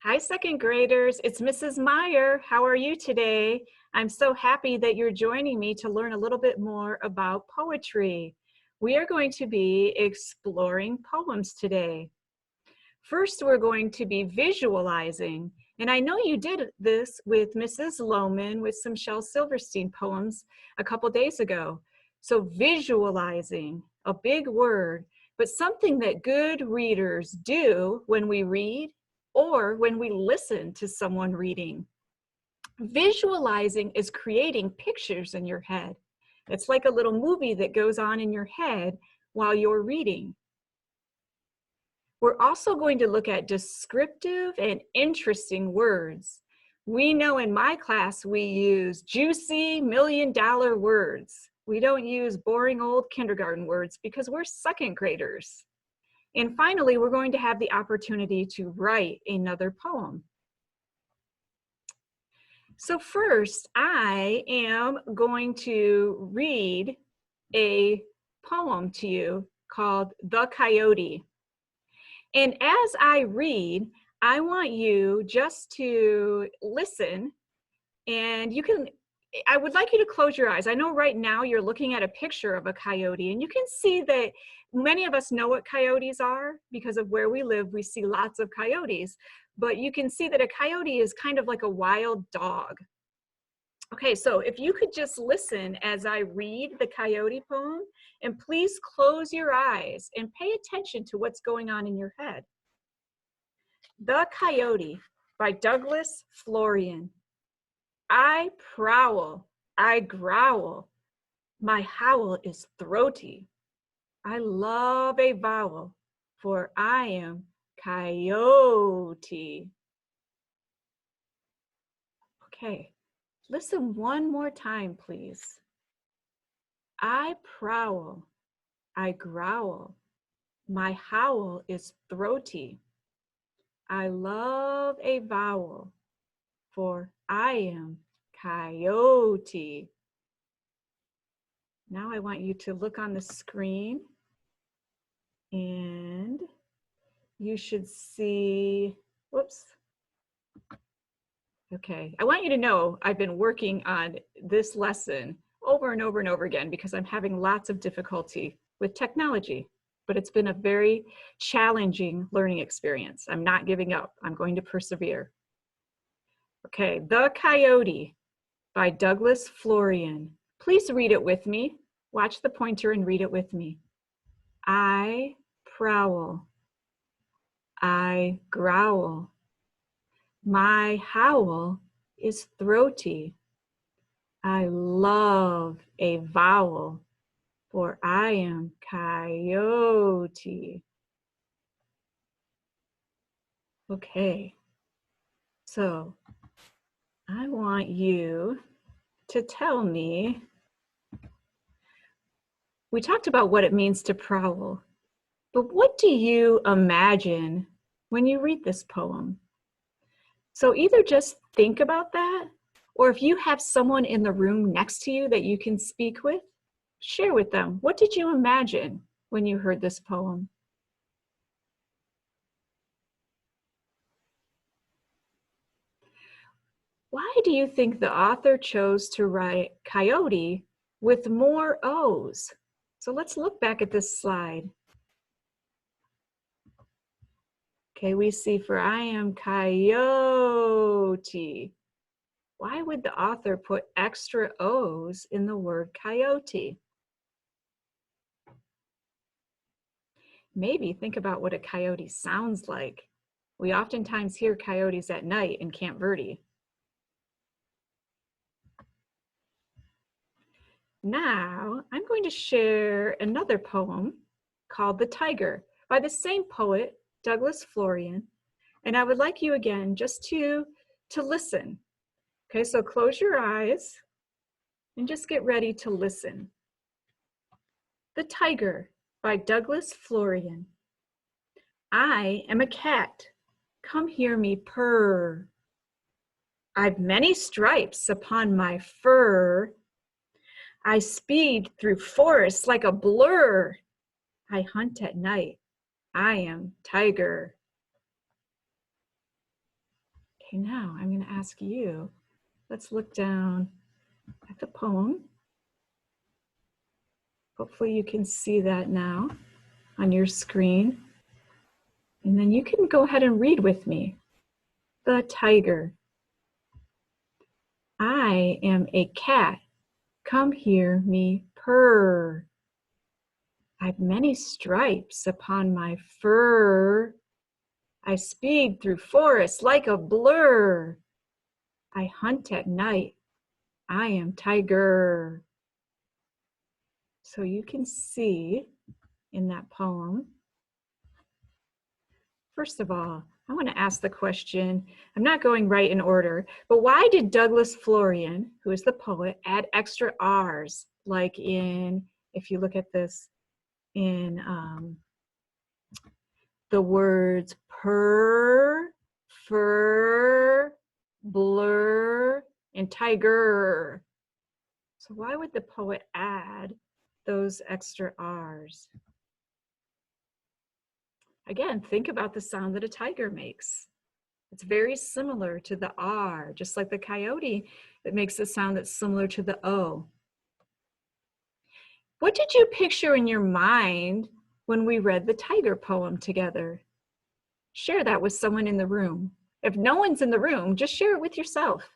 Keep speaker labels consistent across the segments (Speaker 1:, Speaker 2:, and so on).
Speaker 1: Hi, second graders. It's Mrs. Meyer. How are you today? I'm so happy that you're joining me to learn a little bit more about poetry. We are going to be exploring poems today. First, we're going to be visualizing. And I know you did this with Mrs. Lohman with some Shel Silverstein poems a couple days ago. So visualizing, a big word, but something that good readers do when we read or when we listen to someone reading. Visualizing is creating pictures in your head. It's like a little movie that goes on in your head while you're reading. We're also going to look at descriptive and interesting words. We know in my class we use juicy million-dollar words. We don't use boring old kindergarten words because we're second graders. And finally, we're going to have the opportunity to write another poem. So first, I am going to read a poem to you called The Coyote. And as I read, I want you just to listen, and I would like you to close your eyes. I know right now you're looking at a picture of a coyote, and you can see that many of us know what coyotes are because of where we live. We see lots of coyotes, but you can see that a coyote is kind of like a wild dog. Okay, so if you could just listen as I read the coyote poem, and please close your eyes and pay attention to what's going on in your head. The Coyote by Douglas Florian. I prowl, I growl, my howl is throaty. I love a vowel, for I am coyote. Okay, listen one more time, please. I prowl, I growl, my howl is throaty. I love a vowel, for I am coyote. Now I want you to look on the screen and you should see, whoops. Okay, I want you to know I've been working on this lesson over and over and over again because I'm having lots of difficulty with technology, but it's been a very challenging learning experience. I'm not giving up. I'm going to persevere. Okay, The Coyote by Douglas Florian. Please read it with me. Watch the pointer and read it with me. I prowl, I growl, my howl is throaty. I love a vowel, for I am coyote. Okay, so I want you to tell me, we talked about what it means to prowl, but what do you imagine when you read this poem? So either just think about that, or if you have someone in the room next to you that you can speak with, share with them. What did you imagine when you heard this poem? Why do you think the author chose to write coyote with more O's? So let's look back at this slide. Okay, we see for I am coyote. Why would the author put extra O's in the word coyote? Maybe think about what a coyote sounds like. We oftentimes hear coyotes at night in Camp Verde. Now, I'm going to share another poem called The Tiger by the same poet, Douglas Florian. And I would like you again just to listen. Okay, so close your eyes and just get ready to listen. The Tiger by Douglas Florian. I am a cat. Come hear me purr. I've many stripes upon my fur. I speed through forests like a blur. I hunt at night. I am tiger. Okay, now I'm going to ask you, let's look down at the poem. Hopefully you can see that now on your screen. And then you can go ahead and read with me. The tiger. I am a cat. Come hear me purr. I've many stripes upon my fur. I speed through forests like a blur. I hunt at night. I am tiger. So you can see in that poem, first of all, I want to ask the question, I'm not going right in order, but why did Douglas Florian, who is the poet, add extra R's? Like in, if you look at this, in the words purr, fur, blur, and tiger. So why would the poet add those extra R's? Again, think about the sound that a tiger makes. It's very similar to the R, just like the coyote that makes a sound that's similar to the O. What did you picture in your mind when we read the tiger poem together? Share that with someone in the room. If no one's in the room, just share it with yourself.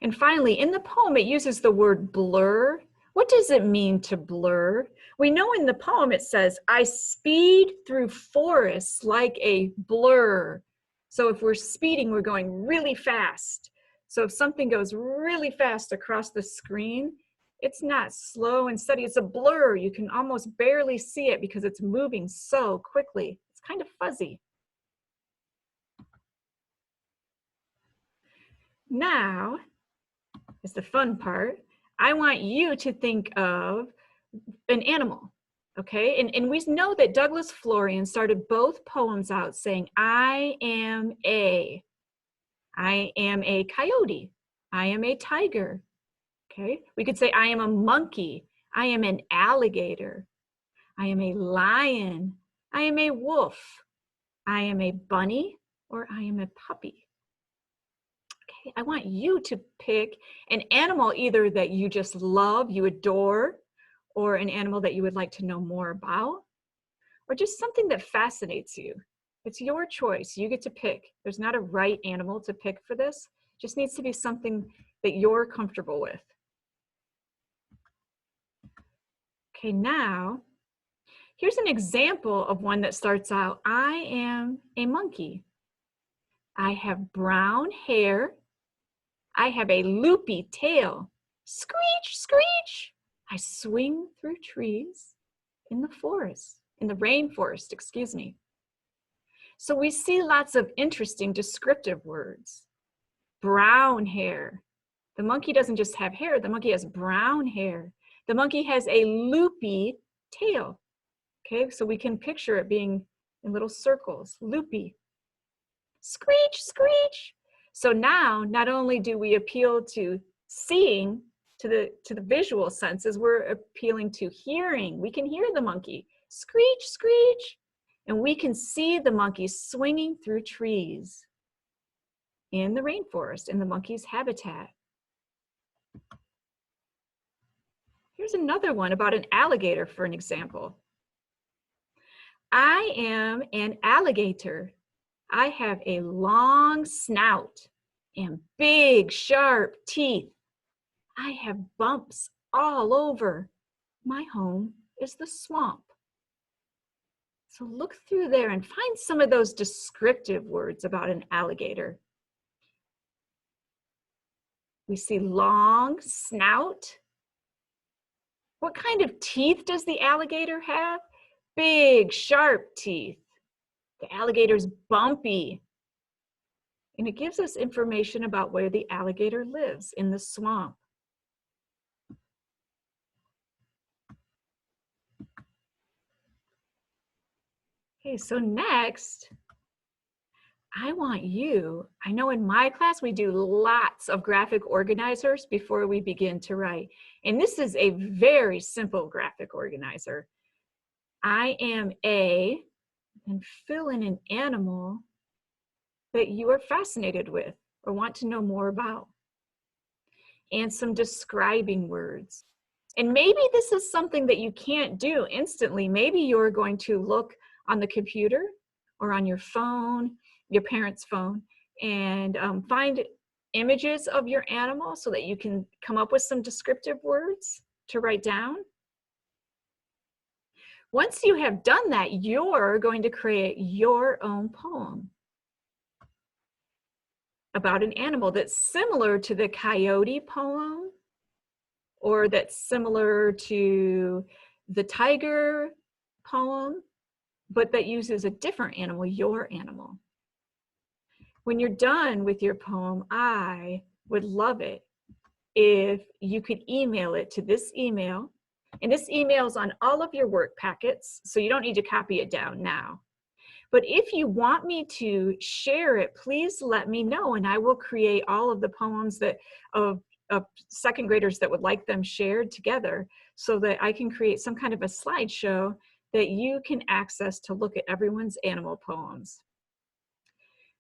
Speaker 1: And finally, in the poem, it uses the word blur. What does it mean to blur? We know in the poem it says, I speed through forests like a blur. So if we're speeding, we're going really fast. So if something goes really fast across the screen, it's not slow and steady, it's a blur. You can almost barely see it because it's moving so quickly. It's kind of fuzzy. Now is the fun part. I want you to think of an animal, okay? And we know that Douglas Florian started both poems out saying, I am a coyote, I am a tiger, okay? We could say, I am a monkey, I am an alligator, I am a lion, I am a wolf, I am a bunny, or I am a puppy. Okay, I want you to pick an animal either that you just love, you adore, or an animal that you would like to know more about, or just something that fascinates you. It's your choice. You get to pick. There's not a right animal to pick for this. It just needs to be something that you're comfortable with. Okay, now, here's an example of one that starts out, I am a monkey. I have brown hair. I have a loopy tail. Screech, screech. I swing through trees in the forest, in the rainforest, excuse me. So we see lots of interesting descriptive words. Brown hair. The monkey doesn't just have hair, the monkey has brown hair. The monkey has a loopy tail. Okay, so we can picture it being in little circles, loopy. Screech, screech. So now, not only do we appeal to seeing, to the visual senses, we're appealing to hearing. We can hear the monkey, screech, screech. And we can see the monkey swinging through trees in the rainforest, in the monkey's habitat. Here's another one about an alligator for an example. I am an alligator. I have a long snout and big, sharp teeth. I have bumps all over. My home is the swamp. So look through there and find some of those descriptive words about an alligator. We see long snout. What kind of teeth does the alligator have? Big, sharp teeth. The alligator's bumpy. And it gives us information about where the alligator lives, in the swamp. Okay, so next, I know in my class we do lots of graphic organizers before we begin to write. And this is a very simple graphic organizer. I am a and fill in an animal that you are fascinated with or want to know more about, and some describing words. And maybe this is something that you can't do instantly. Maybe you're going to look on the computer or on your phone, your parents' phone, and find images of your animal so that you can come up with some descriptive words to write down. Once you have done that, you're going to create your own poem about an animal that's similar to the coyote poem, or that's similar to the tiger poem, but that uses a different animal, your animal. When you're done with your poem, I would love it if you could email it to this email. And this email is on all of your work packets, so you don't need to copy it down now. But if you want me to share it, please let me know, and I will create all of the poems that of second graders that would like them shared together, so that I can create some kind of a slideshow that you can access to look at everyone's animal poems.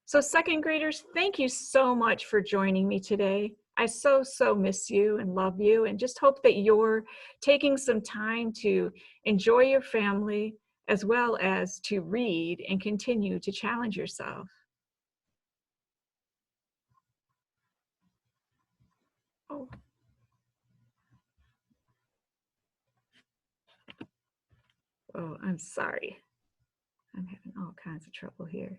Speaker 1: So second graders, thank you so much for joining me today. I so miss you and love you, and just hope that you're taking some time to enjoy your family, as well as to read and continue to challenge yourself. Oh, oh, I'm sorry. I'm having all kinds of trouble here.